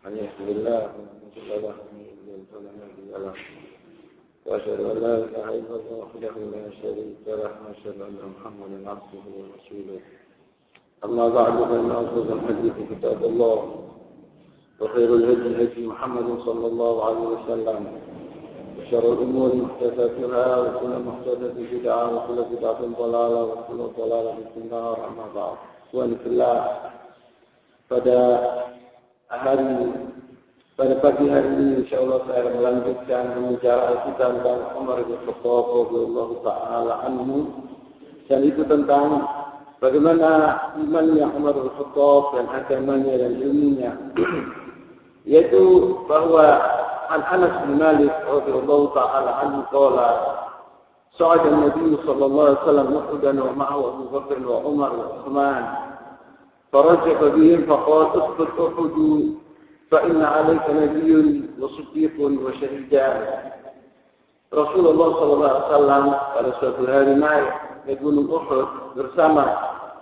من يهده الله فلا مضل له ومن يضلل فلا هادي له وأشهد أن لا إله إلا الله وحده لا شريك له وأشهد أن محمدا عبده ورسوله أما بعد فإن أصدق الحديث كتاب الله وخير الهدي هدي محمد صلى الله عليه وسلم وشر الأمور محدثاتها وكل محدثة بدعة وكل بدعة ضلالة وكل ضلالة في النار. أما بعد. Ikhwani fillah, pada pagi hari ini insyaallah saya melanjutkan pembicaraan kita tentang Umar bin Khattab radhiyallahu taala anhu, dan itu tentang bagaimana imannya Umar bin Khattab dan agamanya dan ilmunya, yaitu bahwa Anas bin Malik radhiyallahu taala anhu qala صعد النبي صلى الله عليه وسلم أحدا ومعه أبو بكر وعمر وعثمان فرجف بهم فقال اسقط أحد فإن عليك نبي وصديق وشهيدان. Rasulullah SAW pada suatu hari naik ke gunung Uhud bersama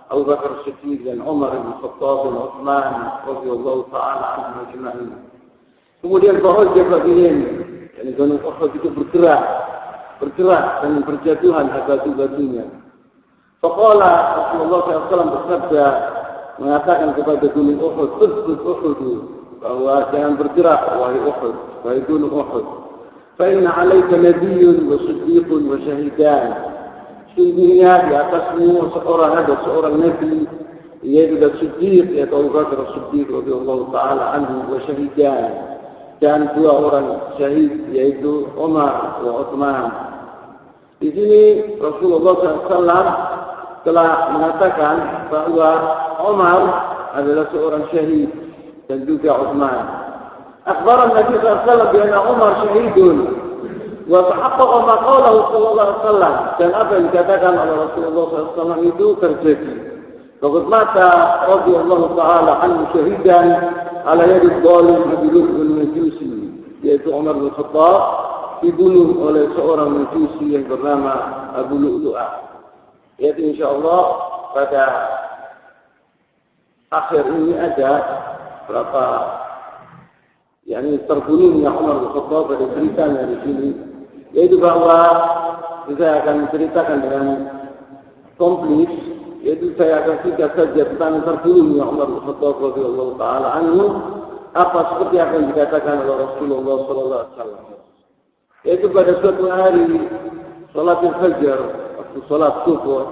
Abu Bakar Siddiq dan Umar bin Khattab dan Utsman radhiyallahu taala anhum ajma'in. Kemudian farajfa bihim, yani gunung Uhud itu bergerak dan berjatuhan batu-batunya. Faqala Rasulullah SAW bersabda, mengatakan kepada gunung Uhud, "Usbut Uhud," bahwa jangan bergerak wahai Uhud, wahai gunung Uhud. Fa inna 'alaika nabiyyun wa siddiqun wa shahidan. Sungguhnya di atasmu ada seorang nabi, yaitu Siddiq, yaitu Abu Bakar Siddiq radhiyallahu taala anhu, wa shahidan, dan dua orang syahid, yaitu Umar wa Utsman. Di sini Rasulullah SAW telah mengatakan bahwa Umar adalah seorang syahid dan juga Utsman. Akhbaran Nabi SAW bahwa Umar syahidun wa tahaqqaqa ma qalahu sallallahu alaihi wasallam, dan apa yang dikatakan oleh Rasulullah SAW itu terjadi. Faqad mata radhiyallahu ta'ala anhu syahidan ala yadi dhalim Abi Lu'lu'ul Majusi, yaitu Umar bin Khattab dibunuh oleh seorang majusi yang bernama Abu Lu'lu'ah. Yaitu insyaallah pada akhir ini ada berapa terbunuhnya Umar bin Khattab pada ceritanya di sini, yaitu bahwa saya akan menceritakan dengan komplit, yaitu saya akan singkat saja tentang terbunuhnya Umar bin Khattab radhiyallahu taala anhu, apa seperti apa yang dikatakan oleh Rasulullah sallallahu alaihi wasallam. Yaitu pada suatu hari salat fajar, waktu salat subuh,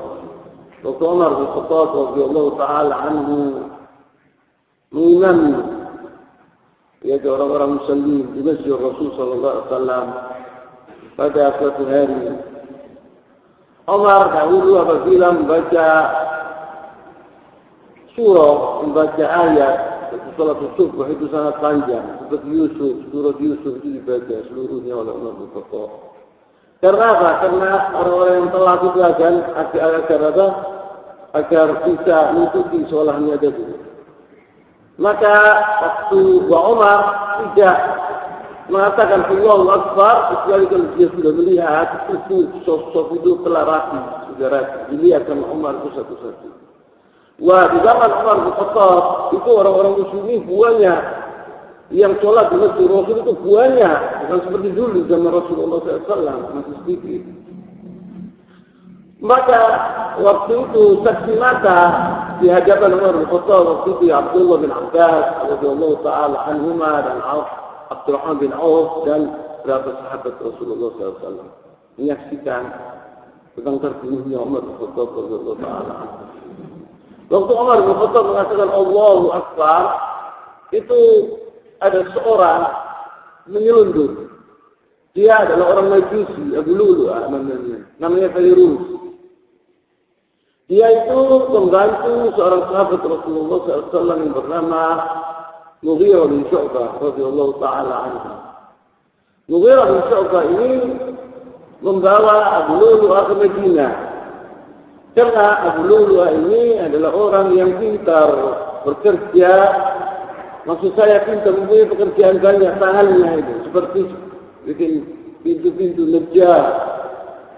waktu Umar bin Khattab radhiyallahu taala anhu mengimami, yaitu orang-orang muslimin di masjid Rasul sallallahu alaihi wasallam pada suatu hari. Umar dahulu apabila membaca surah, membaca ayat salat subuh itu sangat panjang, seperti Yusuf, surat Yusuf itu dibaca seluruhnya oleh Umar bin Khattab. Karena apa? Karena orang-orang yang telah itu agar bisa mengikuti seolahnya tadi. Maka waktu Umar tidak mengatakan Allahu Akbar kecuali kalau dia sudah melihat itu sosok itu telah rapi, sudah rapi, dilihat sama Umar itu satu-satu. Wah, di zaman Umar bin Khattab itu orang-orang muslimin banyak yang sholat di masjid Rasul itu banyak, bukan seperti dulu zaman Rasulullah SAW, masih sedikit. Maka waktu itu saksi mata di hadapan Umar bin Khattab waktu itu Abdullah bin Abbas radhiyallahu taala anhuma dan Abdurrahman bin Auf dan beberapa sahabat Rasulullah SAW menyaksikan tentang terbunuhnya Umar bin Khattab radhiyallahu taala anhu. Waktu Umar bin Khattab mengatakan Allahu Akbar, itu ada seorang menyelundup. Dia adalah orang Majusi, Abu Lu'lu'ah namanya Fairuz. Dia itu membantu seorang sahabat Rasulullah SAW yang bernama Mughirah bin Syu'bah radhiyallahu taala anhu. Mughirah bin Syu'bah ini membawa Abu Lu'lu'ah ke Madinah. Karena Abu Lu'lu'ah ini adalah orang yang pintar bekerja, maksud saya pintar mempunyai pekerjaan banyak tangannya itu, seperti bikin pintu-pintu nerja,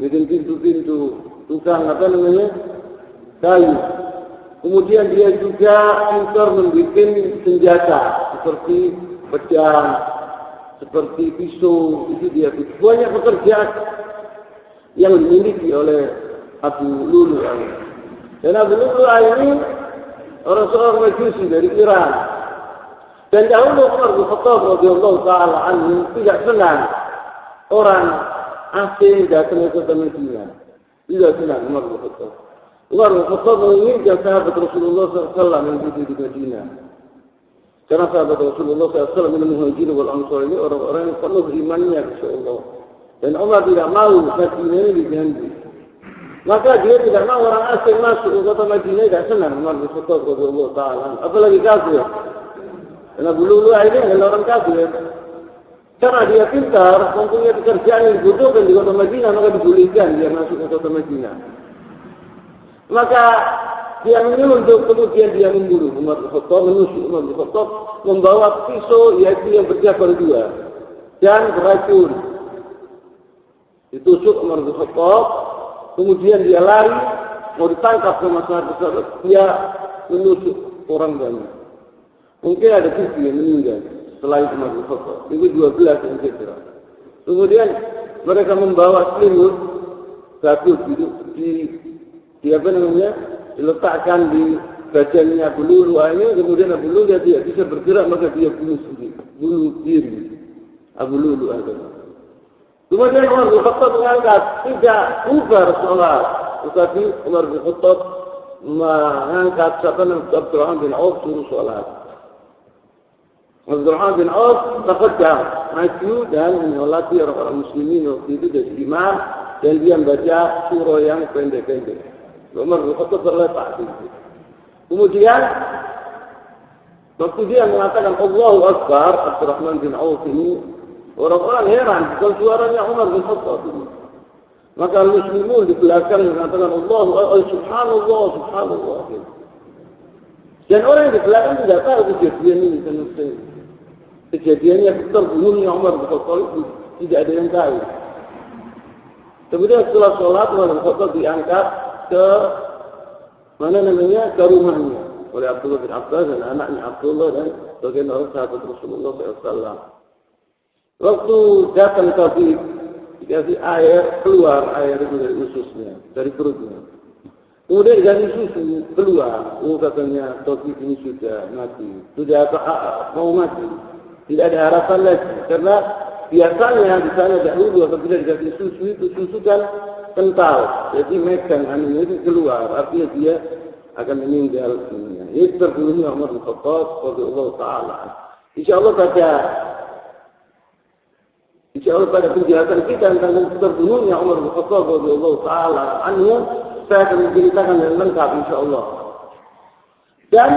bikin pintu-pintu tukang kayu. Kemudian dia juga pintar membuat senjata seperti pedang, seperti pisau, itu dia banyak pekerjaan yang dimiliki oleh Abu Lu'lu'ah. Dan Abu Lu'lu'ah ini seorang Majusi dari Iran. Dan dahulu Umar bin Khattab radhiyallahu taala anhu tidak senang orang asing datang ke kota Madinah. Tidak senang Umar bin Khattab. Umar bin Khattab menginginkan sahabat Rasulullah SAW yang hidup di Madinah. Karena sahabat Rasulullah SAW minal muhajirin wal ansar ini orang-orang yang penuh imannya insyaallah. Dan Umar tidak mau Madinah ini diganti. Maka dia tidak mau orang asing masuk ke kota Madinah, tidak senang Umar bin Khattab radhiyallahu taala. Apalagi kafir. Karena Abu Lu'lu'ah ini adalah orang kafir. Karena dia pintar, mempunyai pekerjaan yang dibutuhkan di kota Madinah, maka dibolehkan dia masuk ke kota Madinah. Maka dia menyuruh kemudian dia membunuh Umar bin Khattab, menusuk Umar bin Khattab, membawa pisau yaitu yang berjabar dua dan beracun. Ditusuk Umar bin Khattab, kemudian dia lari, mau ditangkap sama sahabat tersebut, dia menusuk orang banyak. Mungkin ada 7 yang meninggal selain Umar bin Khattab. Itu 12 yang kira. Kemudian mereka membawa selimut satu di apa namanya, diletakkan di badannya Abu Lu'lu'ah ini. Kemudian Abu Lu'lu'ah tidak bisa bergerak, maka dia bunuh diri Abu Lu'lu'ah itu. Kemudian Umar bin Khattab mengangkat tidak bubar sholat, tetapi Umar bin Khattab mengangkat Abdurrahman bin Auf suruh sholat. Abdurrahman bin Auf taqaddam, maju dan menyolati orang-orang muslimin waktu itu dari imam, dan dia membaca surah yang pendek-pendek. Umar bin Khattab terletak di situ. Kemudian waktu dia mengatakan Allahu Akbar, Abdurrahman bin Auf ini, orang-orang heran bukan suaranya Umar bin Khattab ini. Maka muslimun di belakang mengatakan Allahu Akbar, subhanallah, subhanallah. Dan orang yang di belakang tidak tahu kejadian ini. Kejadiannya terbunuhnya Umar bin Khattab itu tidak ada yang tahu. Kemudian setelah sholat Umar bin Khattab diangkat ke ke rumahnya oleh Abdullah bin Abbas dan anaknya Abdullah dan bagian orang sahabat Rasulullah SAW. Waktu datang Taufik dikasih air, keluar air itu dari ususnya, dari perutnya. Kemudian dikasih susu, keluar. Katanya Taufik ini sudah mati, sudah mau mati. Tidak ada harapan lagi, karena biasanya di sana dahulu apabila dikasih susu itu susu kan kental, jadi megang anunya itu keluar, artinya dia akan meninggal dunia. Ini terbunuhnya Umar bin Khattab radhiyallahu taala. Insyaallah pada penjelasan kita tentang terbunuhnya Umar bin Khattab radhiyallahu taala anhu, saya akan menceritakan yang lengkap insyaallah. Dan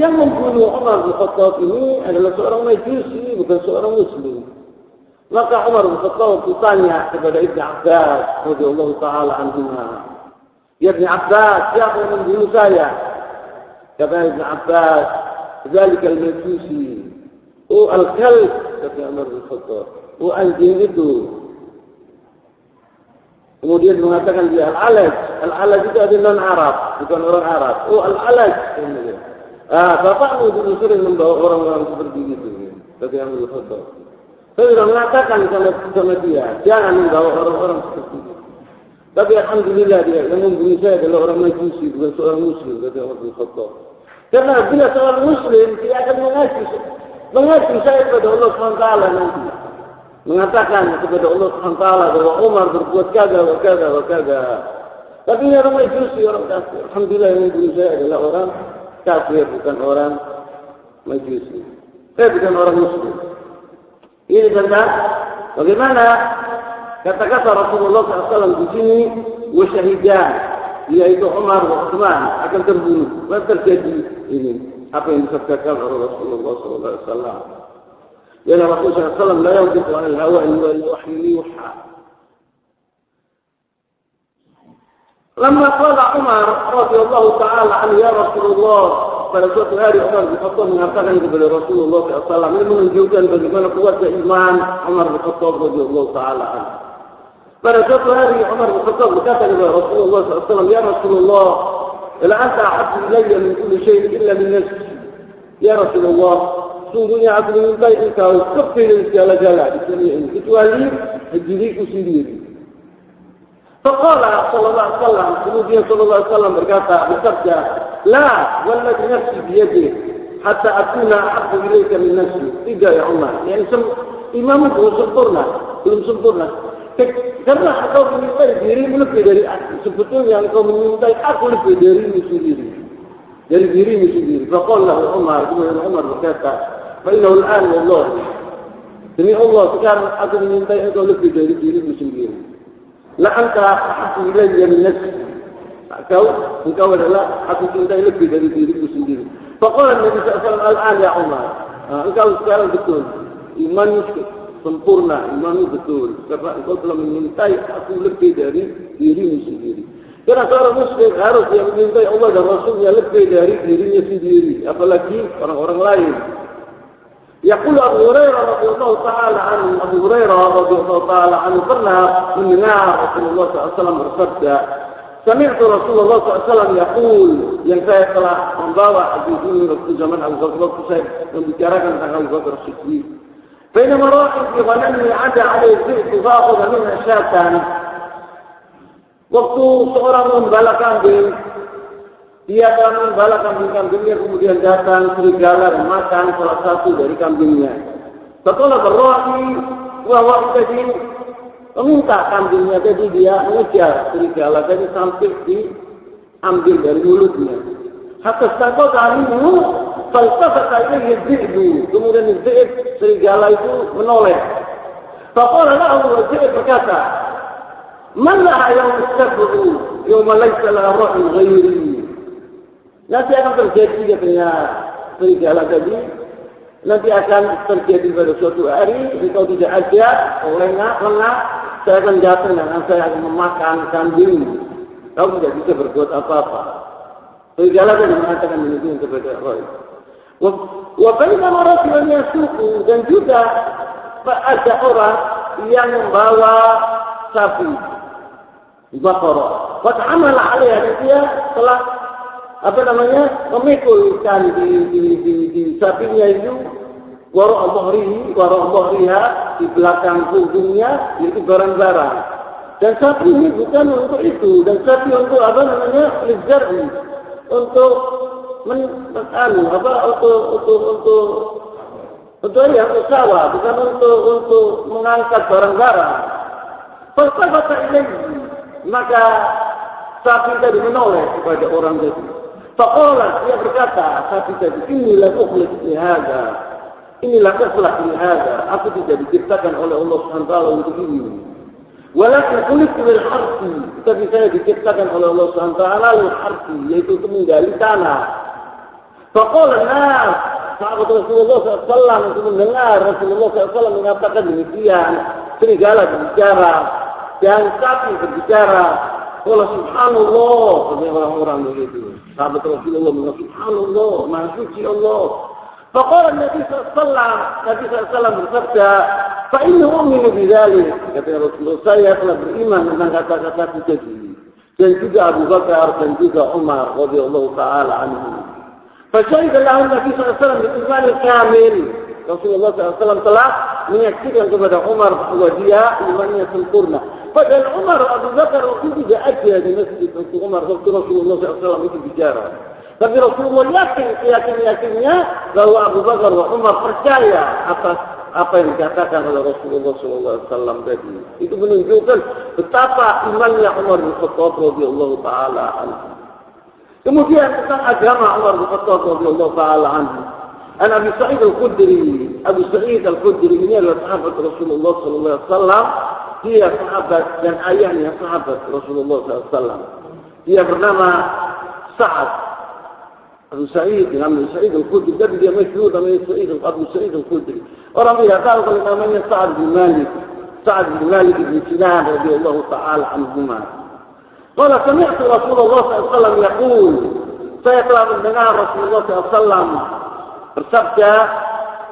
yang membunuh Umar bin Khattab ini adalah seorang Majusi, bukan seorang Muslim. Maka Umar bin Khattab bertanya kepada Ibnu Abbas radhiyallahu taala anhuma, "Ya Ibnu Abbas, siapa yang membunuh saya?" Kata Ibnu Abbas, "Dzalika al-Majusi." "Oh, al-kalb," kata Umar bin Khattab. "Oh, anjing itu." Kemudian mengatakan dia al-alaj. Al-alaj itu adalah non-Arab, bukan orang Arab. "Oh, al-alaj." Bapakmu dulu sering membawa orang-orang seperti itu, kata Umar bin Khattab. Saya sudah mengatakan sama dia, jangan membawa orang-orang seperti itu. Tapi alhamdulillah dia yang membunuh saya adalah orang Majusi, bukan seorang Muslim, kata Umar bin Khattab. Karena bila seorang Muslim tidak akan mengaku saya kepada Allah SWT nanti. Mengatakan kepada Allah SWT bahwa Umar berbuat kaza wa kaza wa kaza. Tapi ini orang Majusi, orang kafir. Alhamdulillah yang membunuh saya adalah orang kafir, bukan orang Majusi. Saya bukan orang Muslim. Ini tentang bagaimana kata-kata Rasulullah SAW di sini, wasyahidan, yaitu Umar dan Utsman akan terbunuh. Maka terjadi ini apa yang disabdakan oleh Rasulullah SAW. Ya Rasulullah SAW la yantiqu 'anil hawa in huwa illa wahyun yuha. Lamma qala Umar radhiyallahu ta'ala anhu, ya Rasulullah, pada suatu hari Umar bin Khattab mengatakan kepada Rasulullah SAW, ini menunjukkan bagaimana kuatnya iman Umar bin Khattab radhiyallahu ta'ala anhu. Pada suatu hari Umar bin Khattab berkata kepada Rasulullah SAW, ya Rasulullah, la anta ahabbu ilayya min kulli syai'in illa min nafsi. Ya Rasulullah, sungguhnya aku memintai engkau lebih dari segala-gala di dunia ini kecuali diriku sendiri. Faqala sallallahu alaihi wasallam, kemudian sallallahu alaihi wasallam bersabda, la walladhi nafsi biyadihi hatta akuna ahabbu ilayka min nafsi. Tidak ya Umar, yang iman belum sempurna. Karena engkau memintai dirimu lebih dari aku. Sebetulnya engkau memintai aku lebih darimu sendiri. Dari dirimu sendiri. Faqala Umar, kemudian Umar berkata, fa innahu al-an wallah. Demi Allah, sekarang aku memintai engkau lebih dari dirimu sendiri. La anta ahabbu ilayya min nafsi. Engkau adalah aku cintai lebih dari diriku sendiri. Faqala Nabi sallallahu alaihi wasallam, al-an ya Umar. Engkau sekarang betul. Iman sempurna, imanmu betul. Karena engkau telah memintai aku lebih dari dirimu sendiri. Karena seorang muslim harus yang memintai Allah dan Rasulnya lebih dari dirinya sendiri. Apalagi orang-orang lain. Yaqulu Abu Hurairah radhiyallahu ta'ala anhu, Abu Hurairah radhiyallahu ta'ala anhu pernah mendengar Rasulullah SAW bersabda, sami'tu Rasulullah SAW yaqul, yang saya telah membawa hadis ini waktu zaman Abu Bakar, waktu saya membicarakan tentang Abu Bakar Siddiq. Bainama ra'in fi ghanami 'ada 'alaihi dhi'bu fa'akhadha minha syatan. Waktu seorang membala kambing, dia akan membala kambing-kambingnya, kemudian datang serigala dan makan salah satu dari kambingnya. Setelah berrohi, wahwa tadi meminta kambingnya, jadi dia mengejar serigala, jadi sampai diambil dari mulutnya. Hatta stakot alimu, falsafah ini yadhi'bu. Kemudian yadhi'b, serigala itu menoleh. Faqala lahu yadhi'b berkata, man laha yawm as-sabru, yawma laysa laha ra'in ghairi. Nanti akan terjadi katanya serigala tadi, nanti akan terjadi pada suatu hari, engkau tidak ada, lengah, saya akan datang dan saya akan memakan kambing. Kau tidak bisa berbuat apa-apa. Serigala tadi mengatakan demikian kepada Roy. Wabainama rasulnya suku, dan juga ada orang yang membawa sapi, Baqarah. Wat'amala alaiha, dia telah memikulkan di sapinya itu wara' dhahriha, di belakang punggungnya, itu barang-barang. Dan sapi ini bukan untuk itu, dan sapi untuk lizar'i, untuk untuk sawah, bukan untuk mengangkat barang-barang. Fasabata ilaihi, maka sapi tadi menoleh kepada orang tadi. Faqala, dia berkata, sapi tadi, inilah ukhliq li hadza, inilah ikhlas li hadza, aku tidak diciptakan oleh Allah SWT untuk ini. Walakin khuliqtu lil harfi, tapi saya diciptakan oleh Allah SWT lil harfi, yaitu untuk menggali tanah. Faqala nas, sahabat Rasulullah SAW itu mendengar Rasulullah SAW mengatakan demikian, serigala berbicara dan sapi berbicara. Allah subhanallah, kata orang-orang begitu. Sahabat Rasulullah mengatakan subhanallah, maha suci Allah. Faqala Nabi SAW bersabda, fa inna u'minu bidzalik, kata Rasulullah, saya telah beriman tentang kata-kata tadi. Dan juga Abu Bakar dan juga Umar radhiyallahu taala anhu. Fa syahida lahu Nabi SAW bil-iman kamil. Rasulullah SAW telah menyaksikan kepada Umar bahwa dia imannya sempurna. Padahal Umar, Abu Bakar waktu tidak ada di masjid waktu Umar, waktu Rasulullah SAW itu bicara. Tapi Rasulullah yakinnya bahwa Abu Bakar dan Umar percaya atas apa yang dikatakan oleh Rasulullah SAW tadi. Itu menunjukkan betapa imannya Umar bin Khattab radhiyallahu taala anhu. Kemudian tentang agama Umar bin Khattab radhiyallahu taala anhu. Abu Sa'id Al-Khudri ini adalah sahabat Rasulullah SAW. Dia sahabat dan ayahnya sahabat Rasulullah SAW. Dia bernama Sa'ad. Abu Sa'id Al-Khudri, tapi dia masyhur namanya Abu Sa'id Al-Khudri. Orang tidak tahu kalau namanya Sa'ad bin Malik bin Sinan radhiyallahu ta'ala anhuma. Qala sami'tu Rasulullah SAW yaqul, saya telah mendengar Rasulullah SAW bersabda,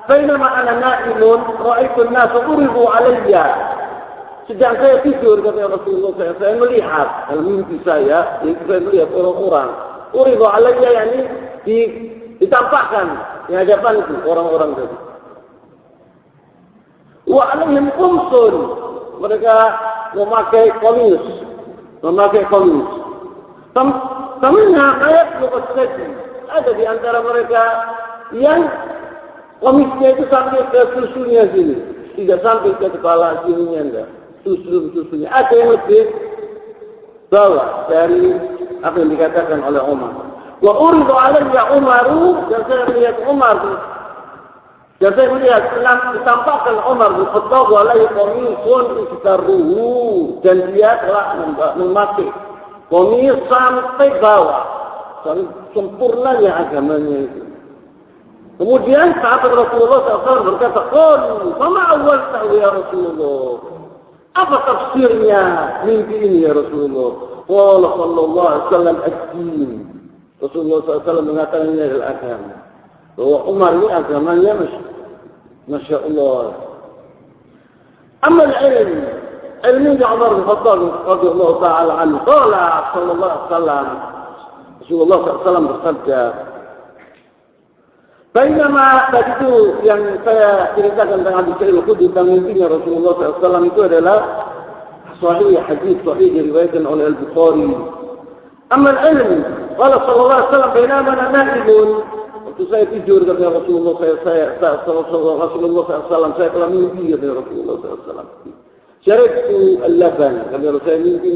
bainama ana na'imun ra'aitu an-nasa uridu 'alayya. Sedang saya tidur, kata Rasulullah, saya melihat dalam mimpi saya, yaitu saya melihat orang-orang Uridu alayya yakni ditampakkan di hadapan itu orang-orang tadi. Wa alaihim qumsun, mereka memakai komis. Temennya ayat muqaddasi, ada di antara mereka yang komisnya itu sampai ke susunya sini, tidak sampai ke kepala sininya enggak, susunya. Ada yang lebih bawah dari apa yang dikatakan oleh Umar. Wa uridu alayya Umaru, dan saya melihat Umar, dan saya melihat ditampakkan Umar bin Khattab alaihi qamisun istaruhu, dan dia telah memakai komis sampai bawah, sampai sempurnanya agamanya itu. Kemudian sahabat Rasulullah SAW berkata, "Qul, fama awwaltahu ya Rasulullah?" Apa tafsirnya mimpi ini ya Rasulullah? Qala sallallahu alaihi wasallam ad-din. Rasulullah SAW mengatakan ini adalah agama. Bahwa Umar ini agamanya Masya Allah. Amal ilminya Umar bin Khattab radhiyallahu ta'ala anhu. Qala sallallahu alaihi wasallam. Rasulullah SAW bersabda, bainama tadi itu yang saya ceritakan tentang hadis al-Qudsi tentang mimpinya Rasulullah SAW itu adalah hadis sahih diriwayatkan oleh Al-Bukhari. Amal ilm, qala sallallahu alaihi wasallam bainama naimun. Waktu saya tidur kata Rasulullah SAW, saya telah mimpi kata Rasulullah SAW. Syaribtu al-laban, kata Rasulullah, saya mimpi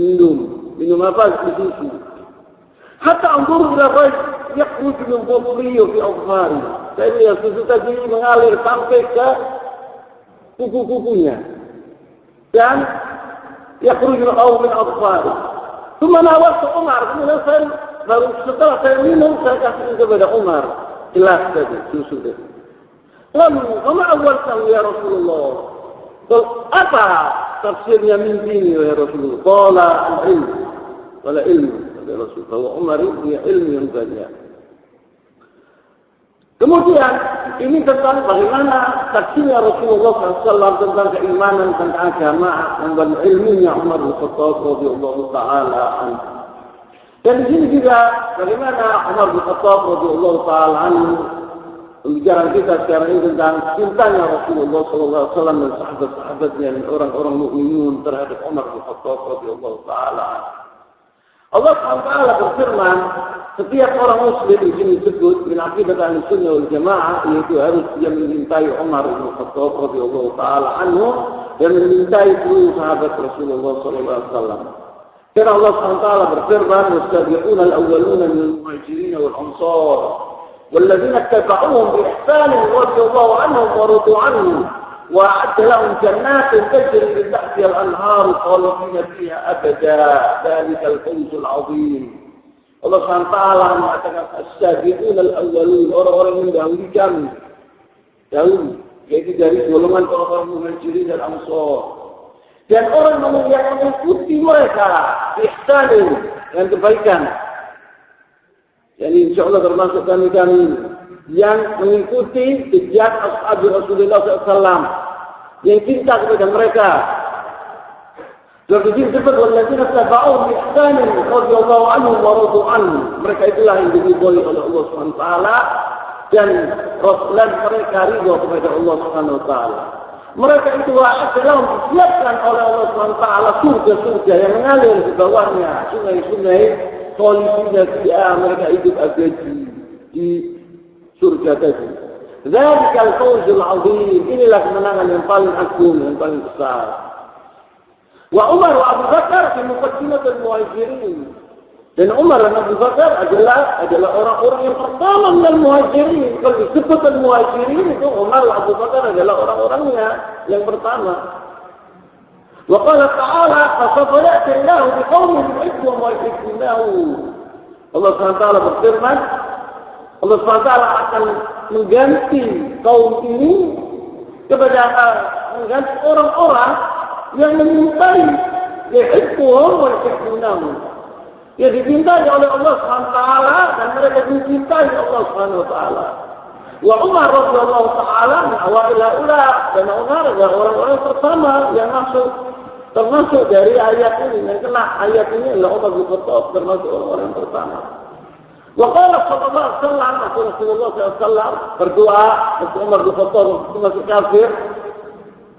minum apa? Susu. Hatta anzur ila rajul yakhruj min batnihi fi adfari. Saya lihat susu tadi mengalir sampai ke kuku-kukunya. Dan yakhruj min adfari. Cuma nawat Umar, kemudian saya baru setelah saya minum saya kasih kepada Umar. Jelas tadi susu tadi. Lalu, kama awal tahu ya Rasulullah. Apa tafsirnya mimpi ini ya Rasulullah? Qala al-ilm. Qala ilmu ya Rasulullah. Bahwa Umar itu punya ilmu yang banyak. Kemudian ini tentang bagaimana tafsirnya Rasulullah SAW tentang keimanan, tentang agama, tentang ilmunya Umar bin Khattab radhiyallahu taala anhu. Dan di sini juga bagaimana Umar bin Khattab radhiyallahu taala anhu, pembicaraan kita sekarang ini tentang cintanya Rasulullah SAW dan sahabat-sahabatnya dan orang-orang mukminun terhadap Umar bin Khattab radhiyallahu taala anhu. Allah SWT berfirman, setiap orang muslim di sini disebut min aqidah Ahlussunnah wal Jamaah, yaitu harus dia mencintai Umar bin Khattab radhiyallahu taala anhu dan mencintai seluruh sahabat Rasulullah sallallahu alaihi wasallam. Karena Allah SWT berfirman, "Was-sabiquna al-awwaluna minal muhajirin wal ansar walladzina ittaba'uuhum bi ihsan radhiyallahu anhum wa radu anhu wa a'adda lahum jannatin tajri min tahtiha al-anhar khalidina fiha abada dzalikal fawzul 'adzim." Allah SWT mengatakan as-sabiquna al-awwalun, orang-orang yang dahulukan dahulu, yaitu dari golongan orang-orang muhajirin dan ansar. Dan orang yang mengikuti mereka ihsanin dengan kebaikan. Jadi insya Allah termasuk kami yang mengikuti jejak ashab Rasulullah SAW yang cinta kepada mereka. Jadi disebut walladzina tabauhum bi ihsanin radhiyallahu anhum wa radu anhu. Mereka itulah yang diridhoi oleh Allah Subhanahu wa taala dan Rasulullah mereka ridho kepada Allah Subhanahu wa taala. Mereka itu adalah disiapkan oleh Allah SWT surga-surga yang mengalir di bawahnya, sungai-sungai khalidina fiha, mereka hidup abadi di surga tadi. Dzalikal fawzul 'adzim, inilah kemenangan yang paling agung, yang paling besar. Wa Umar wa Abu Bakar fi muqaddimatil muhajirin. Dan Umar dan Abu Bakar adalah orang-orang yang pertama minal muhajirin. Kalau disebut al-muhajirin itu Umar dan Abu Bakar adalah orang-orangnya yang pertama. Wa qala ta'ala fasawfa ya'ti Allahu biqaumin yuhibbuhum wa yuhibbunahu. Allah SWT berfirman, Allah SWT akan mengganti kaum ini kepada mengganti orang-orang yang menyintai yuhibbuhum wa yuhibbunahu. Ya dicintai oleh Allah SWT dan mereka dicintai Allah SWT. Wa Umar radhiyallahu ta'ala min awail haula, dan Umar adalah orang-orang pertama yang termasuk dari ayat ini, yang kena ayat ini adalah Umar bin Khattab termasuk orang-orang pertama. Wa qala sallallahu alaihi wasallam, Rasulullah SAW berdoa untuk Umar bin Khattab waktu masih kafir.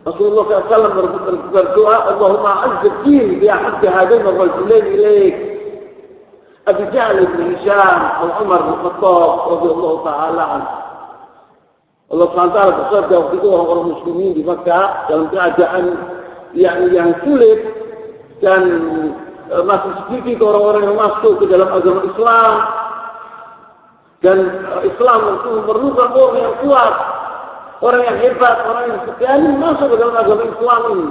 Rasulullah SAW berdoa, Allahumma azzid din bi ahad hadain ar-rajulain ilaik. Abi Jahl bin Hisham wa Umar bin Khattab radhiyallahu ta'ala anhu. Allah SWT bersabda waktu itu orang-orang muslimin di Makkah dalam keadaan yang sulit dan masih sedikit orang-orang yang masuk ke dalam agama Islam. Dan Islam itu memerlukan orang yang kuat, orang yang hebat, orang yang berani masuk ke dalam agama Islam ini.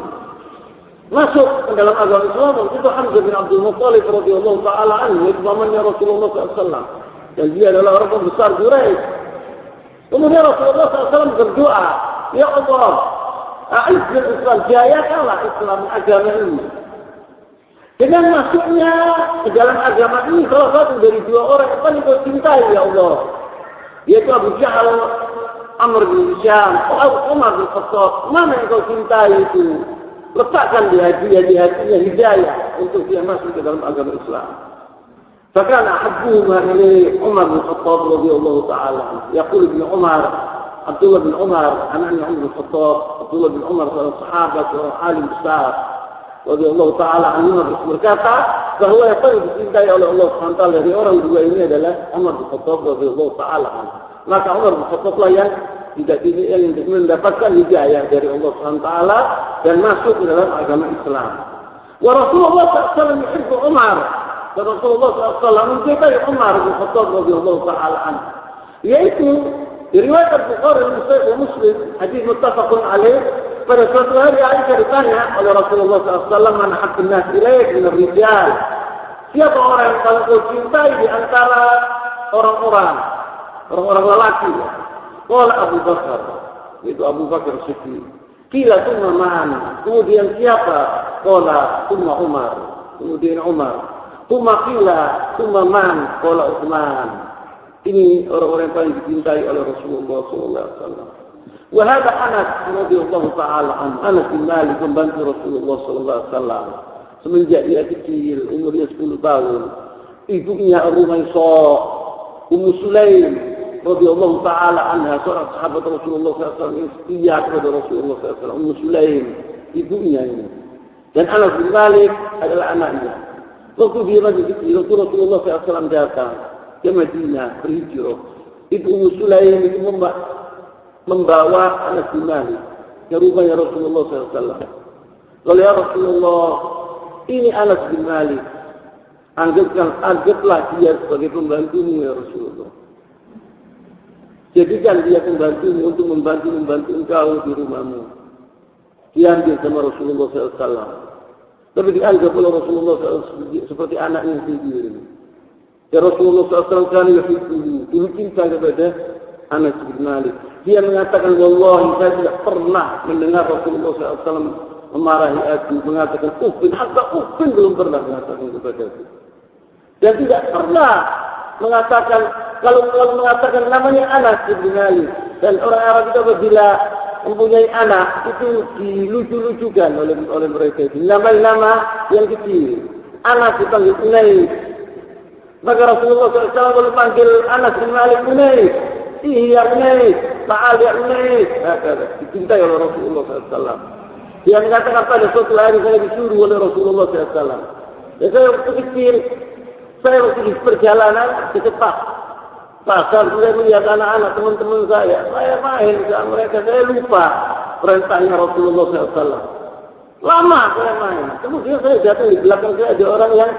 Masuk ke dalam agama Islam itu Hamzah bin Abdul Muttalib radhiyallahu ta'ala anhu, pamannya Rasulullah SAW. Dan dia adalah orang pembesar Quraisy. Kemudian Rasulullah SAW berdoa, Ya Allah, a'izzil Islam, jayakanlah Islam agama ini. Dengan masuknya ke dalam agama ini salah satu dari dua orang yang paling kau cintai ya Allah, yaitu Abu Jahal, Amr bin Hisham, Umar bin Khattab. Mana yang kau cintai itu? Letakkan di hatinya hidayah untuk dia masuk ke dalam agama Islam. Fakana habbuhuma ilaihi Umar bin Khattab radhiyallahu ta'ala. Yaqul ibn Umar, Abdullah bin Umar, anaknya Umar bin Khattab, Abdullah bin Umar seorang sahabat, seorang alim besar radhiyallahu ta'ala anhu berkata bahwa yang paling dicintai oleh Allah SWT dari orang dua ini adalah Umar bin Khattab radhiyallahu ta'ala anhu. Maka Umar bin Khattab lah yang mendapatkan hidayah dari Allah SWT dan masuk ke dalam agama Islam. Wa Rasulullah SAW yuhibbu Umar. Dan Rasulullah SAW mencintai Umar bin Khattab radhiyallahu ta'ala anhu. Yaitu riwayat Al-Bukhari dan Muslim, hadis muttafaqun alaih. Pada suatu hari Aisyah ditanya oleh Rasulullah SAW, "Man habbun nas ilaik min ar-rijal?" Siapa orang yang paling kau cintai di antara orang-orang lelaki? Qala Abu Bakar, itu Abu Bakar Siddiq. Qila thumma man? Kemudian siapa? Qala thumma Umar. Kemudian Umar. Thumma qila thumma man? Qala Utsman. Ini orang-orang yang paling dicintai oleh Rasulullah SAW. Wahada Anas radhiyallahu ta'ala anhu, Anas bin Malik membantu Rasulullah SAW semenjak dia kecil, umurnya 10 tahun. Ibunya Rumaisah, Ummu Sulaim radhiyallahu ta'ala anha, seorang sahabat Rasulullah SAW, setia kepada Rasulullah SAW. Ummu Sulaim, ibunya ini. Dan Anas bin Malik adalah anaknya. Waktu dia masih kecil, Rasulullah SAW datang ke Madinah berhijrah. Itu Ummu Sulaim itu membawa Anas bin Malik ke rumahnya Rasulullah SAW. Lalu ya Rasulullah, ini Anas bin Malik, anggaplah dia sebagai pembantumu ya Rasulullah. Jadikan dia pembantumu untuk membantu engkau di rumahmu. Diambil sama Rasulullah SAW. Tapi dianggap oleh Rasulullah SAW seperti anaknya sendiri. Ya Rasulullah SAW kan dulu cinta kepada Anas bin Malik. Dia mengatakan, wallahi saya tidak pernah mendengar Rasulullah SAW memarahi aku, mengatakan uffin, hatta uffin belum pernah mengatakan kepada aku. Dan tidak pernah mengatakan, kalau mengatakan namanya Anas bin Malik. Dan orang Arab itu apabila mempunyai anak, itu dilucu-lucukan oleh mereka. Nama-nama yang kecil. Anas dipanggil Unais. Maka Rasulullah SAW kalau panggil Anas bin Malik Unais, iya Unais, Ta'al ya Unais, dicintai oleh Rasulullah SAW. Dia mengatakan pada suatu hari saya disuruh oleh Rasulullah SAW. Dan saya waktu kecil, saya waktu di perjalanan ke pasar, saya melihat anak-anak teman-teman saya main sama mereka, saya lupa perintahnya Rasulullah SAW. Lama saya main. Kemudian saya datang di belakang saya ada orang yang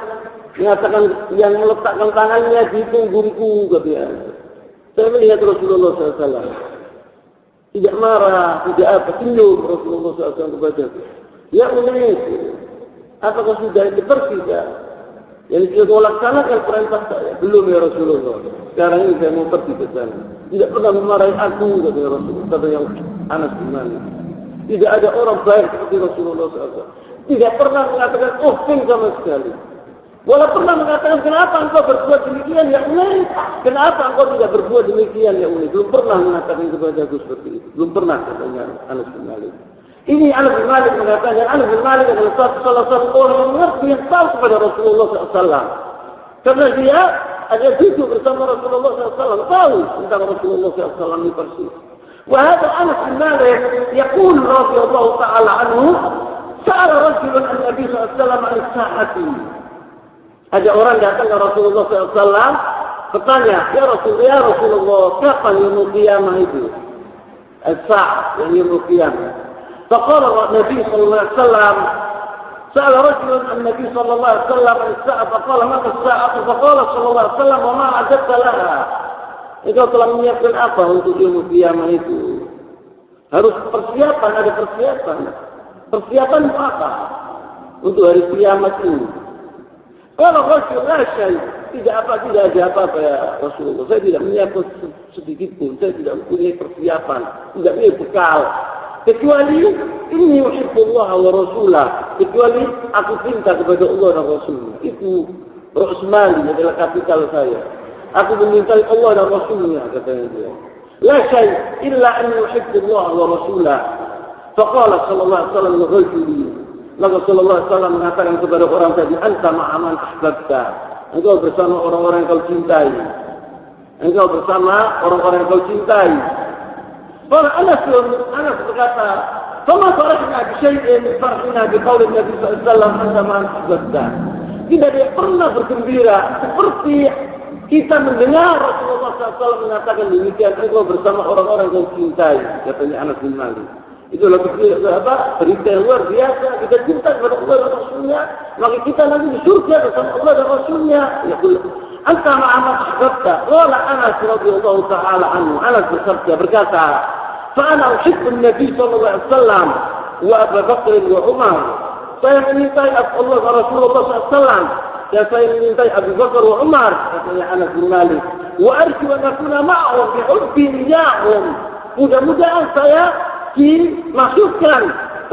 mengatakan, yang meletakkan tangannya di punggungku, katanya. Saya melihat Rasulullah SAW. Tidak marah, tidak apa, senyum Rasulullah SAW kepadaku. Ya Unais, apakah sudah bersih ya? Yang sudah melaksanakan perintah saya? Belum ya Rasulullah. Sekarang ini saya mau pergi ke sana. Tidak pernah memarahi aku, kata Rasulullah, kata yang Anas bin Malik. Tidak ada orang baik seperti Rasulullah SAW. Tidak pernah mengatakan uffin sama sekali. Walau pernah mengatakan, kenapa engkau berbuat demikian ya Unais? Kenapa engkau tidak berbuat demikian ya Unais? Belum pernah mengatakan kepada aku seperti itu. Belum pernah, katanya Anas bin Malik. Ini Anas bin Malik mengatakan, Anas bin Malik adalah salah satu orang yang mengerti, yang tahu kepada Rasulullah SAW. Karena dia ada duduk bersama Rasulullah SAW, tahu tentang Rasulullah SAW ini persis. وهذا أنس بن مالك يقول رضي الله تعالى عنه سأل رجل النبي صلى الله عليه وسلم عن الساعة. Ada orang datang ke Rasulullah SAW bertanya, ya Rasulullah, kapan yaumul qiyamah itu? As-sa'ah, yaumul qiyamah. Faqala Nabi sallallahu alaihi wasallam, sa'ala rajulun an-nabi sallallahu alaihi wasallam an as-sa'ah, faqala ma as-sa'ah? Faqala sallallahu alaihi wasallam, wa ma 'adadta laha? Engkau telah menyiapkan apa untuk yaumul qiyamah itu? Harus persiapan, ada persiapan. Persiapan untuk apa? Untuk hari kiamat ini. Kalau Rasulullah tidak ada apa-apa ya Rasulullah. Saya tidak menyiapkan sedikit pun. Saya tidak mempunyai persiapan. Tidak punya bekal. Kecuali ini yuhibbullah wa rasulah. Kecuali aku cinta kepada Allah dan Rasulnya. Itu Rosmali adalah kapital saya. Aku memintai Allah dan Rasulnya, katanya dia. La syai illa an yuhibbullah wa rasulah. Faqala sallallahu alaihi wasallam li maka sallallahu alaihi wasallam mengatakan kepada orang tadi, anta ma'aman ahbabta. Engkau bersama orang-orang yang kau cintai. Engkau bersama orang-orang yang kau cintai. Qala Anas berkata, "Fama farahna bi syai'in farahna bi qauli Nabi sallallahu alaihi wasallam anta ma'aman ahbabta." Tidak ada yang pernah bergembira seperti kita mendengar Rasulullah SAW mengatakan demikian, engkau bersama orang-orang yang kau cintai, katanya Anas bin Malik. Itulah berita yang luar biasa. Kita cinta kepada Allah dan Rasulnya, maka kita nanti di surga bersama Allah dan Rasulnya. Yaqul anta ma'aman ahbabta. Qala Anas radhiyallahu ta'ala anhu, Anas berkata, fa ana uhibbu an-nabi sallallahu alaihi wasallam wa Abu Bakr wa Umar. Saya menyintai Allah dan Rasulullah SAW, dan saya menyintai Abu Bakar wa Umar, katanya Anas bin Malik. Wa arju an akuna ma'ahum bi hubbin ya'hum. Mudah-mudahan saya dimasukkan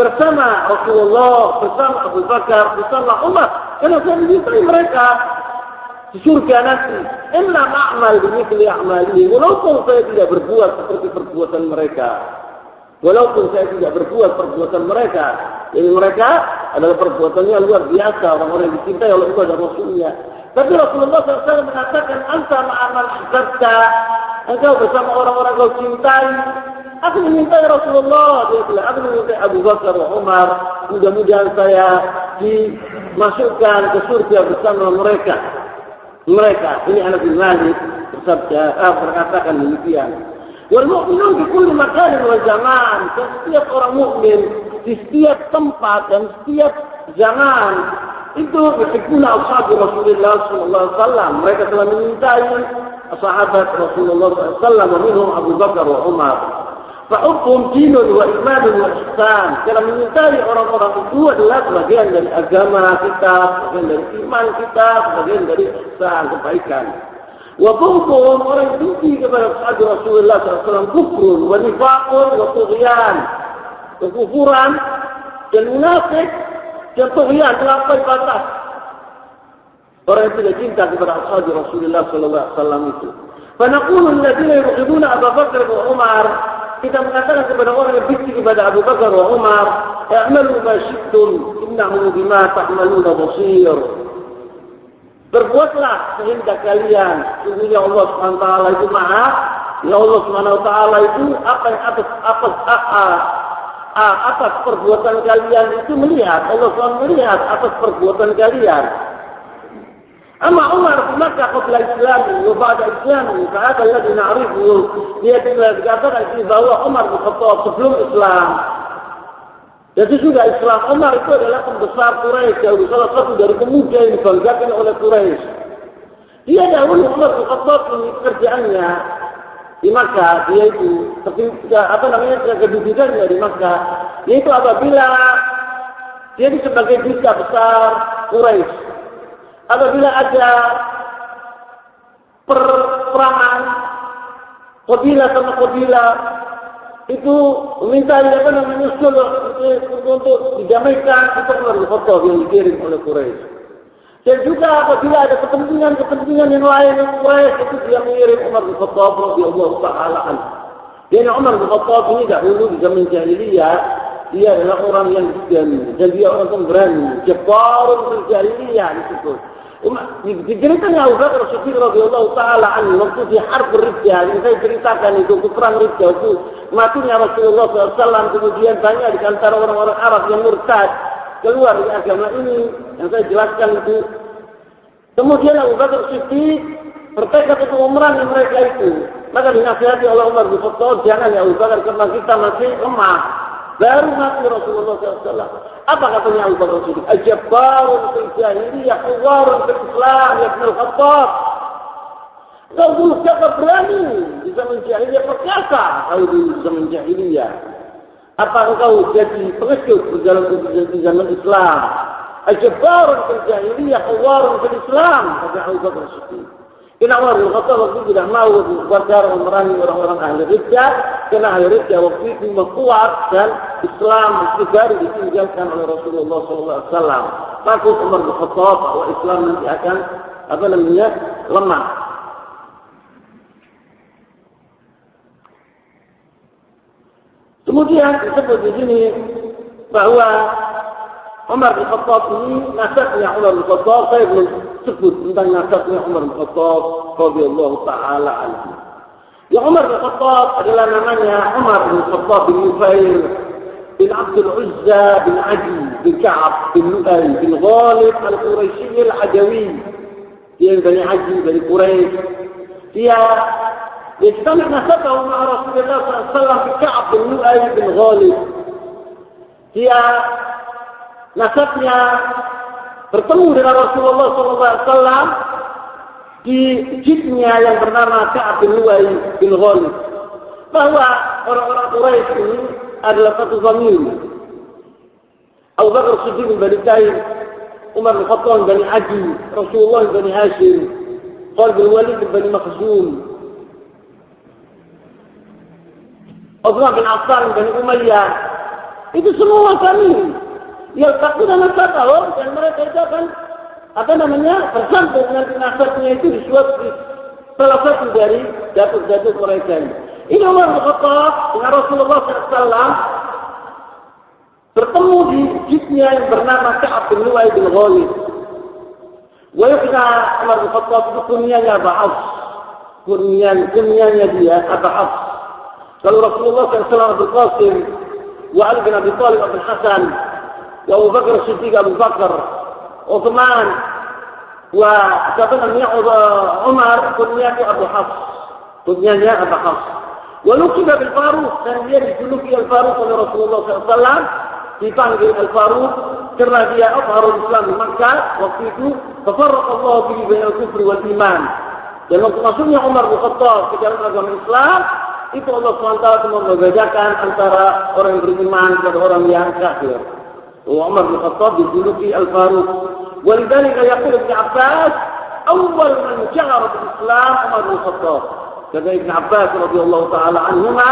bersama Rasulullah, bersama Abu Bakar, bersama Umar, karena saya mencintai mereka di surga nanti. Inna ma'amal bimithli a'mali. Walaupun saya tidak berbuat seperti perbuatan mereka, walaupun saya tidak berbuat perbuatan mereka, jadi mereka adalah perbuatannya luar biasa, orang-orang yang dicintai oleh Allah dan Rasulnya. Tapi Rasulullah SAW mengatakan, anta ma'amal ahbabta. Engkau bersama orang-orang kau cintai. Aku memintai Rasulullah, dia bilang, aku memintai Abu Bakar wa Umar, mudah-mudahan saya dimasukkan ke surga bersama mereka. Ini Anas bin Malik berkatakan demikian. Wal mu'minun fi kulli makanin wa zaman. Setiap orang mukmin di setiap tempat dan setiap zaman itu yuhibbuna ashabi Rasulullah sallallahu alaihi wasallam. Mereka telah memintai sahabat Rasulullah sallallahu alaihi wasallam, wa minhum Abu Bakar wa Umar. Fa'ukum dinun wa imanun wa ihsan. Karena menyintai orang-orang itu adalah bagian dari agama kita, bagian dari iman kita, bagian dari ihsan, kebaikan. Wa bughduhum, orang yang benci kepada sahabat Rasulullah SAW, kufrun wa nifaqun wa tughyan. Kekufuran dan munafik dan tughyan, melampaui batas. Orang yang tidak cinta kepada sahabat Rasulullah SAW itu. Fa naqulu alladziina yubghiduna Abu Bakar wa Umar, kita mengatakan kepada orang yang benci kepada Abu Bakar wa Umar, "I'malu ma syi'tum, innahu bima ta'maluna basir." Berbuatlah sehendak kalian, sesungguhnya Allah Subhanahu wa taala itu Maha, ya Allah Subhanahu wa taala itu apa yang atas perbuatan kalian itu melihat, Allah Subhanahu melihat atas perbuatan kalian. Amma Umar di Makkah qabla Islam wa ba'da Islam, fa'ada alladhi na'rifu, dia dikatakan bahwa Umar bin Khattab sebelum Islam. Jadi sudah Islam, Umar itu adalah pembesar Quraisy, salah satu dari pemuda yang dibanggakan oleh Quraisy. Dia dahulu Umar bin Khattab ini pekerjaannya di Makkah, dia itu kedudukannya di Makkah, yaitu apabila dia sebagai duta besar Quraisy. Apabila ada perperangan kabilah sama kabilah itu meminta menyusul untuk didamaikan, itu Umar bin Khattab yang dikirim oleh Quraisy. Dan juga apabila ada kepentingan yang lain yang Quraisy, itu dia mengirim Umar bin Khattab radhiyallahu ta'ala anhu. Dan Umar bin Khattab ini dahulu di zaman jahiliyah, dia adalah orang yang dan dia orang pemberani, jabbarun fil jahiliyah disebut. Diceritakan Abu Bakar Siddiq radhiyallahu taala anhu waktu di Harb Riddah, yang saya ceritakan itu perang Riddah itu matinya Rasulullah SAW, kemudian banyak di antara orang-orang Arab yang murtad keluar dari agama ini yang saya jelaskan itu. Kemudian Abu Bakar Siddiq bertekad untuk memerangi mereka itu. Maka dinasihati oleh Umar bin Khattab, jangan ya Abu Bakar karena kita masih lemah. Baru mati Rasulullah SAW. Apa katanya Abu Bakar Siddiq? Ajabbarun fil jahiliyah, kuwarun fil Islam, ya Ibn Khattab. Kau dulu siapa berani di zaman jahiliyah perkasa kalau di zaman jahiliyah. Apa engkau jadi pengecut di zaman Islam? Ajabbarun fil jahiliyah, kuwarun fil Islam, kata Abu Bakar Siddiq. Karena Umar bin Khattab waktu itu tidak mau berbicara memerangi orang-orang ahli riddah, karena ahli riddah waktu itu kuat dan Islam itu baru ditinggalkan oleh Rasulullah SAW. Takut Umar bin Khattab bahwa Islam nanti akan lemah. Kemudian disebut di sini bahwa Umar bin Khattab ini nasabnya Umar bin Khattab, saya belum sebut tentang nasabnya Umar bin Khattab radhiyallahu taala anhu. Ya Umar bin Khattab adalah namanya Umar bin Khattab bin Nufair bin Abdul Uzza bin Adi bin Ka'ab bin Lu'ay bin Ghalib al-Quraisy al-Adawi. Dia dari Adi dari Quraisy. Dia sama nasabnya Umar Rasulullah SAW bin Ka'ab bin Lu'ay bin Ghalib. Dia nasabnya bertemu dengan Rasulullah SAW di jibnya yang bernama Ka'ab bin Lu'ay bin Ghalib. Bahwa orang-orang Quraisy ini adalah satu famili. Abu Bakar Siddiq bin Bani Taim, Umar bin Khattab bin Bani Adi, Rasulullah bin Bani Hashim, Khalid bin Walid bin Bani Makhzum, Uthman bin Affan bin Bani Umayyah. Itu semua famili. Ya takut dan nasabah, dan mereka itu akan bersambung nanti nasabnya itu di salah satu dari datuk-datuk mereka ini. Ini Umar bin Khattab dengan Rasulullah SAW bertemu di jibnya yang bernama Ka'ab bin Lu'ay bin Ghalib. Walaupun Umar bin Khattab itu kunyanya Abu Hafs, kunyanya dia Abu Hafs. Kalau Rasulullah SAW berqasim wa Ali bin Abi Thalib bin Hasan wa Abu Bakar Siddiq Abu Bakar, Uthman wa Umar, kunyanya Abu Hafs, kunyanya Abu Hafs. Walau kita Al-Faruq, dan dia dijuluki Al-Faruq oleh Rasulullah SAW, dipanggil Al-Faruq karena dia Azharul Islam di Makkah waktu itu. Tafarraqa Allah bihi bainal kufri wal iman. Dan waktu masuknya Umar bin Khattab ke dalam agama Islam, itu Allah SWT membedakan antara orang yang beriman dan orang yang kafir. Umar bin Khattab dijuluki Al-Faruq. Walidhalika yaqul Ibn Abbas, awal man jahara bil Islam Umar bin Khattab. Kata Ibn Abbas radhiyallahu taala anhuma,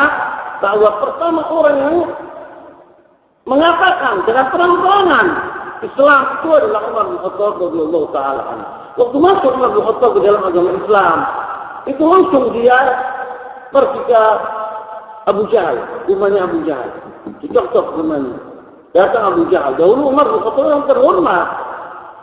bahwa pertama orang yang mengatakan dengan terang-terangan Islam itu adalah Umar bin Khattab radhiyallahu taala anhu. Waktu masuk Umar bin Khattab ke dalam agama Islam, itu langsung dia pergi ke Abu Jahal, rumahnya Abu Jahal. Dicocok rumahnya. Datang Abu Jahal. Dahulu Umar bin Khattab yang terhormat.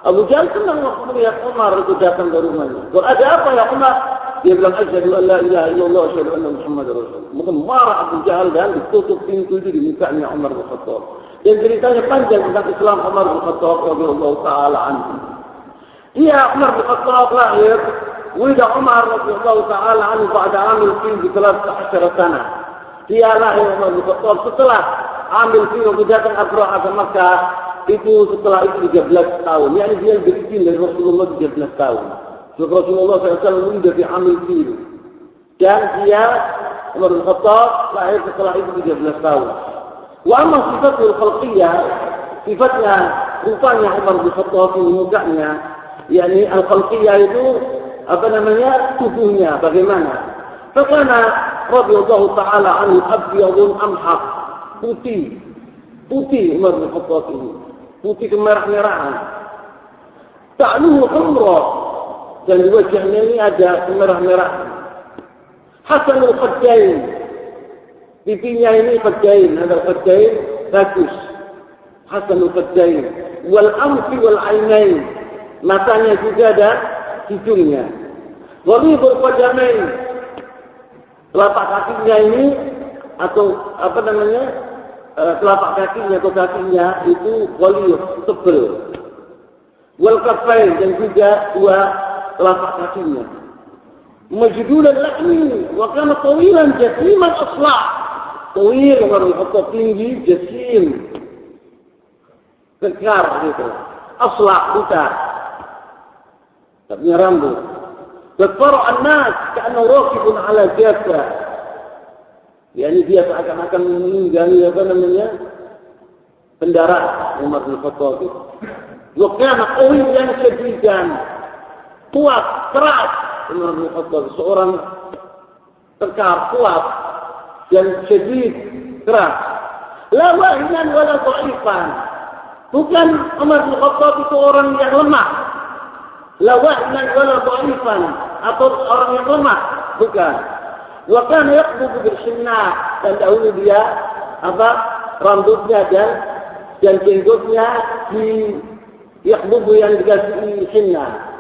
Abu Jahal senang waktu melihat Umar itu datang ke rumahnya. Kalau ada apa ya Umar? Dia bilang asyhadu an la ilaha illallah wa asyhadu anna Muhammadar Rasulullah. Maka marah Abu Jahal dan ditutup pintu itu di mukanya Umar bin Khattab. Dan ceritanya panjang tentang Islam Umar bin Khattab radhiyallahu taala anhu. Dia Umar bin Khattab lahir, wida Umar radhiyallahu taala anhu pada amil fil di 13 sana. Dia lahir Umar bin Khattab setelah amil fil datang Abraha ke Makkah, itu setelah itu 13 tahun. Yani dia berikin dari Rasulullah 13 tahun. Rasulullah SAW meninggal di amil fil. Dan dia Umar bin Khattab lahir setelah itu 13 tahun. Wa amma sifatul khalqiyah, sifatnya rupanya Umar bin Khattab di mukanya, yakni al-khalqiyah itu tubuhnya bagaimana? Fakana radhiyallahu taala anhu abyadun amhaq, putih Umar bin Khattab ini, putih kemerah-merahan. Ta'luhu humra, dan di wajahnya ini ada kemerah-merah. Hasanul khaddain, pipinya ini khaddain, ada khaddain bagus. Hasanul khaddain, wal anfi wal ainain, matanya juga dan hidungnya. Wali berqadamain, telapak kakinya ini atau telapak kakinya atau kakinya itu wali tebal. Wal kafain, dan juga dua telapak kakinya. Majdulan lahmi wa kana tawilan jasiman asla'. Tawil Umar bin Khattab tinggi, jasim, kekar gitu. Asla' buta, tak punya rambut. Berfara'an an-nas ka'annahu raqibun 'ala jabba. Yani dia seakan-akan menunggangi kendaraan Umar bin Khattab itu. Wa kana qawiyan shadidan, kuat, keras. Umar bin Khattab seorang kekar, kuat dan syadid, keras. La wahinan wala dha'ifan. Bukan Umar bin Khattab itu orang yang lemah. La wahinan wala dha'ifan, atau orang yang lemah, bukan. Wa kana yaqbudu bil hinna, dan dahulu dia rambutnya dan jenggotnya yaqbudu yang dikasih hinna.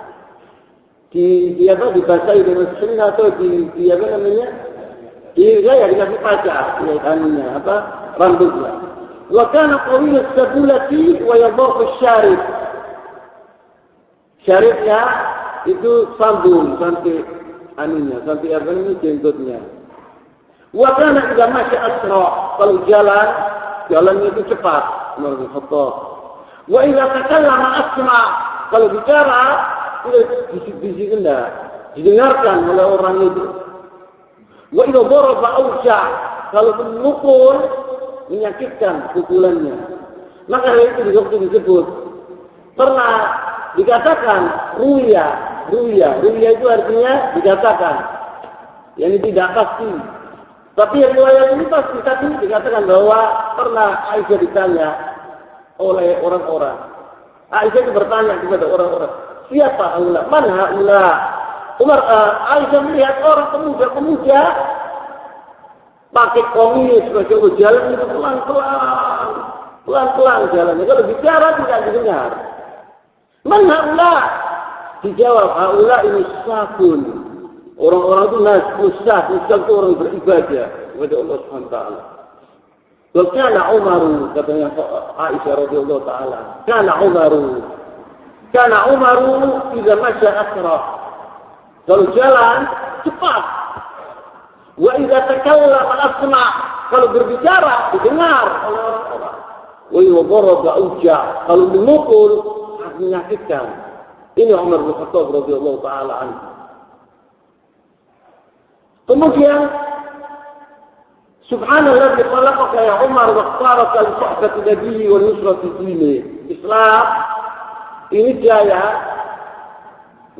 Dibasahi dengan hinna atau dikasih pacar, rambutnya. Wa kana qawiyyu as-sabulati wa yadhafu asy-syarib. Syaribnya itu sambung sampai sampai jenggotnya. Wa kana idza masya asra, kalau jalannya itu cepat, Umar bin Khattab. Wa idza takallama asma, kalau bicara sudah bisik-bisik didengarkan oleh orang itu. Wa idza daraba awja, kalau memukul menyakitkan pukulannya. Maka itu disebut pernah dikatakan ruya itu artinya dikatakan, yang tidak pasti. Tapi yang riwayat ini pasti, tapi dikatakan bahwa pernah Aisyah ditanya oleh orang-orang. Aisyah itu bertanya kepada orang-orang, siapa haula? Man haula? Aisyah melihat orang pemuda pakai komis, pakai jalan itu pelan-pelan jalannya. Kalau bicara tidak didengar. Man haula? Dijawab, haula ini sakun. Orang-orang itu usah itu orang beribadah kepada Allah Subhanahu wa taala. Kana Umaru, katanya Aisyah radhiyallahu taala. Kana Umaru idza masya asra. Kalau jalan cepat. Wa idza takallama asma, kalau berbicara didengar oleh orang-orang. Wa idza daraba auja, kalau memukul menyakitkan. Ini Umar bin Khattab radhiyallahu taala anhu. Kemudian subhanallah khalaqaka ya Umar wa ikhtaraka li suhbati nabiyyi wa nusrati dini. Islam ini jaya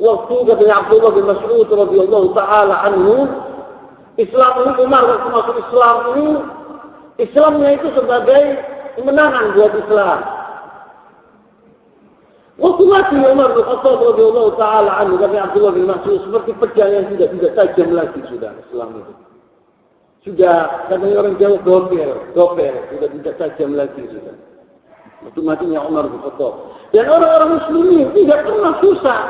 waktu ketika Abdullah bin Mas'ud radhiyallahu taala anhu. Islam ini Umar waktu masuk Islam ini, Islamnya itu sebagai kemenangan buat Islam. Waktu mati Umar bin Khattab radhiyallahu taala anhu, kata Abdullah bin Mas'ud, seperti pedang yang tidak tajam lagi sudah Islam itu. Sudah katanya orang Jawa doper, sudah tidak tajam lagi sudah. Waktu matinya Umar bin Khattab. Dan orang-orang muslimin tidak pernah susah.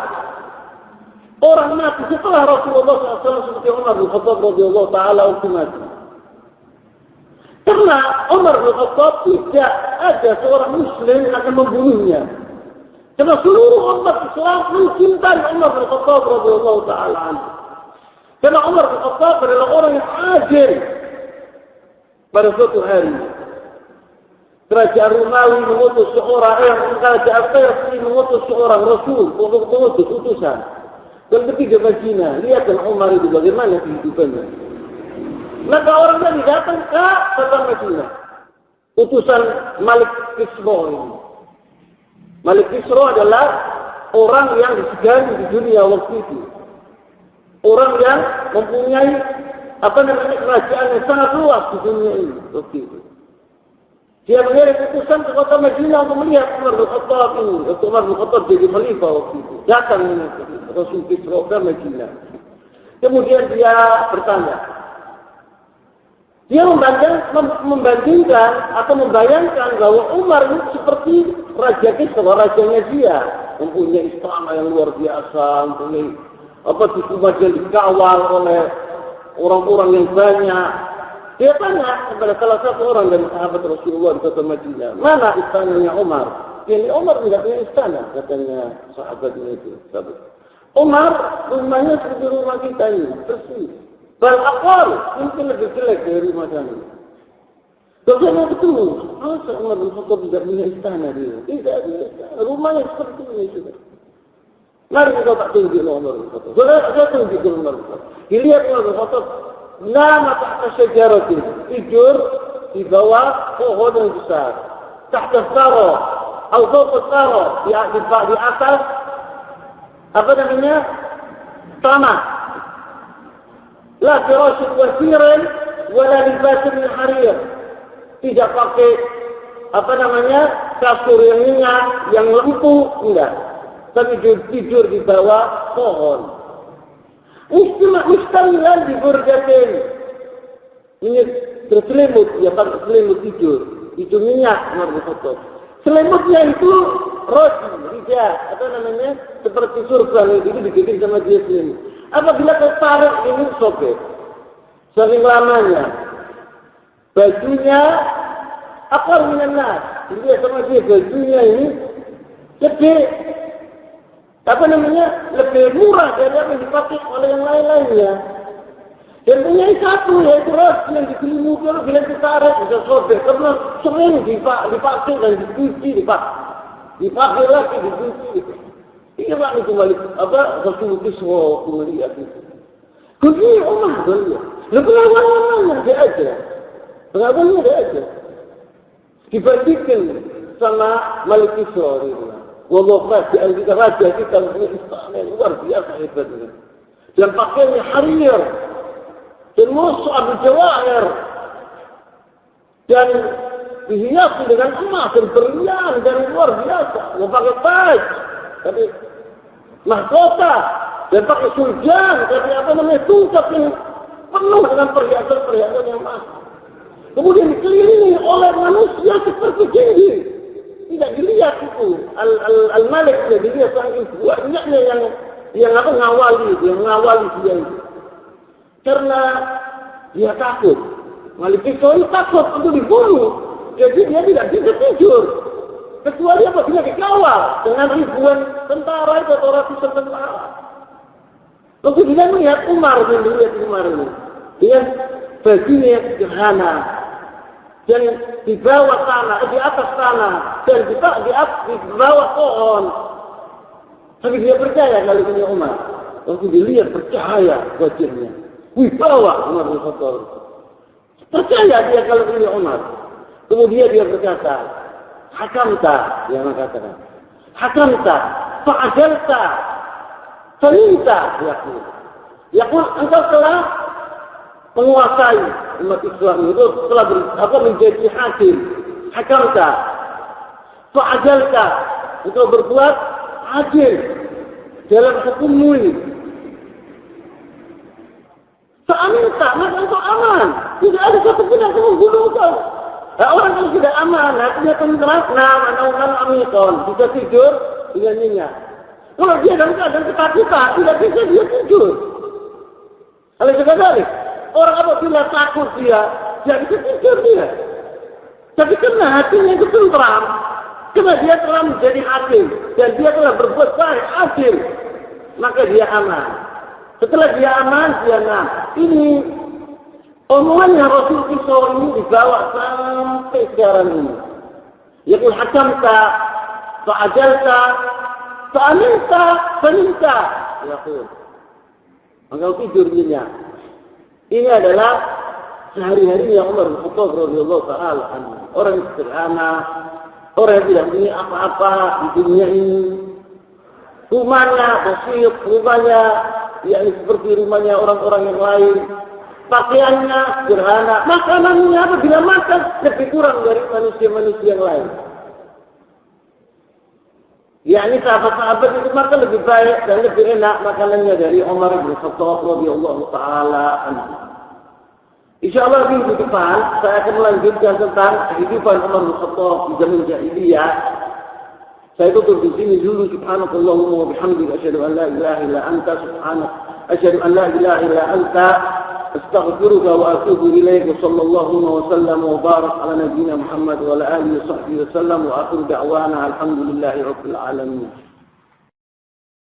Orang mati setelah Rasulullah SAW seperti Umar bin Khattab radhiyallahu taala waktu mati. Karena Umar bin Khattab tidak ada seorang muslim yang akan membunuhnya. Karena seluruh umat Islam mencintai Umar bin Khattab radhiyallahu taala anhu. Karena Umar bin Khattab adalah orang yang adil. Pada suatu hari, Kerajaan Romawi mengutus Kerajaan Persia mengutus seorang Rasul untuk mengutus utusan. Dan ketika Madinah, lihatkan Umar itu bagaimana kehidupannya. Maka orang tadi datang ke kota Madinah. Utusan Malik Kisra ini. Malik Kisra adalah orang yang disegani di dunia waktu itu. Orang yang mempunyai kerajaan yang sangat luas di dunia ini waktu itu. Dia mengirim utusan ke kota Madinah untuk melihat Umar bin Khattab ini. Waktu Umar bin Khattab jadi khalifah waktu itu. Datang Rasul Kisra ke Madinah. Kemudian dia bertanya. Dia membandingkan atau membayangkan bahwa Umar itu seperti Raja Kisra, rajanya dia. mempunyai istana yang luar biasa, mempunyai kemudian dikawal oleh orang-orang yang banyak. Dia tanya kepada salah satu orang dari sahabat Rasulullah di kota Madinah, mana istananya Umar? Ini Umar tidak punya istana, katanya sahabatnya itu. Umar rumahnya seperti rumah kita ini, bersih. Balakal mungkin lebih jelek dari rumah kami. Kalau saya betul, masa Umar bin Khattab tidak punya istana dia? Tidak ada istana, rumahnya seperti ini sudah. Mari kita tak tunjuk Umar bin Khattab. Saya tunjuk Umar bin Khattab. Dilihat Umar bin Khattab, nama tahta syajaratin, tidur di bawah pohon yang besar. Tahta saro, al-fawqa saro, di atas apa namanya? Tanah. La firashin wasirin wala libasin min harir. Tidak pakai apa namanya? Kasur yang nyenyak, yang lempu, enggak. Tapi tidur di bawah pohon. Mustamilan di burdatin. Ini berselimut, ya pakai selimut tidur. Itu minyak, Umar. Selimutnya itu roti, hijab, apa namanya? Seperti surga, itu dibikin sama dia selimut. Apabila tertarik ini sobek, saking lamanya, bajunya akar minyak. Jadi sama dia bajunya ini lebih apa namanya? Lebih murah dari apa yang dipakai oleh yang lain-lainnya. Dan punya satu yaitu roti yang diselimuti kalau bilang tertarik bisa sobek karena sering dipakai dan dicuci, dipakai lagi dicuci. Iya Pak, itu balik apa Rasulullah SAW melihat itu. Kemudian Umar beliau, pengalamannya dia aja, pengalamannya dia aja. Dibandingkan sama Malik Isra itu. Wallah raja kita punya istana yang luar biasa hebatnya. Dan pakaiannya harir, dan musuh Abu Jawahir, dan dihiasi dengan emas dan berlian dan luar biasa. Mau pakai taj, tapi mahkota, dan pakai suljan, tapi apa namanya tungkat yang penuh dengan perhiasan-perhiasan yang mahal. Kemudian dikelilingi oleh manusia seperti tinggi. Tidak dilihat itu. Al-Malik tidak dilihat saking banyaknya yang ngawali dia itu. Karena dia takut. Malik itu takut untuk dibunuh. Jadi dia tidak bisa tidur. Kecuali apabila dikawal dengan ribuan tentara atau ratusan tentara. Lalu dia melihat Umar ini dengan bajunya yang sederhana dan di bawah tanah, di atas tanah dan di bawah pohon. Tapi dia percaya kalau ini Umar. Lalu dilihat percaya wajahnya. Wibawa Umar bin Khattab. Percaya dia kalau ini Umar. Kemudian dia berkata, Hakamta, dia mengatakan, Hakamta, fa'adalta, salinta, Yaqul, engkau telah menguasai umat Islam itu, telah menjadi hakim, Hakamta, fa'adalta, engkau berbuat adil dalam hukummu ini. Fa'aminta, maka engkau aman, tidak ada satu pun yang membunuh engkau. Nah, orang yang tidak aman, hatinya tentram, menaukan amikon, bisa tidur dengan nyenyak. Kalau dia dalam keadaan ketakutan, tidak bisa dia tidur. Kalau juga balik, orang apabila takut dia bisa tidur dia. Tapi karena hatinya itu tentram, karena dia telah menjadi hakim, dan dia telah berbuat baik, adil, maka dia aman. Setelah dia aman, dia aman. Ini omongannya Rasul Isra ini dibawa sampai sekarang ini. Yaqul hakamta, fa'adalta, fa'aminta, faninta. Yaqul. Engkau tidur nyenyak. Ini adalah sehari-harinya Umar bin Khattab radhiyallahu ta'ala anhu. Orang yang sederhana, orang yang tidak punya apa-apa di dunia ini. Rumahnya bersih, rumahnya yakni seperti rumahnya orang-orang yang lain. Pakaiannya sederhana, makanannya apabila makan lebih kurang dari manusia-manusia yang lain. Yakni sahabat-sahabat itu makan lebih baik dan lebih enak makanannya dari Umar bin Khattab radhiyallahu ta'ala anhu. Insyaallah minggu depan saya akan melanjutkan tentang kehidupan Umar bin Khattab di zaman jahiliyah Saya tutup di sini dulu. Subhanakallahumma wa bihamdika asyhadu an la ilaha illa anta asyhadu an la ilaha illa anta astaghfiruka wa atubu ilaik. Sallallahu wa sallam wa barak ala nabiyyina Muhammad wa ala alihi wa sahbihi wa sallam wa akhiru da'wana alhamdulillahi rabbil alamin.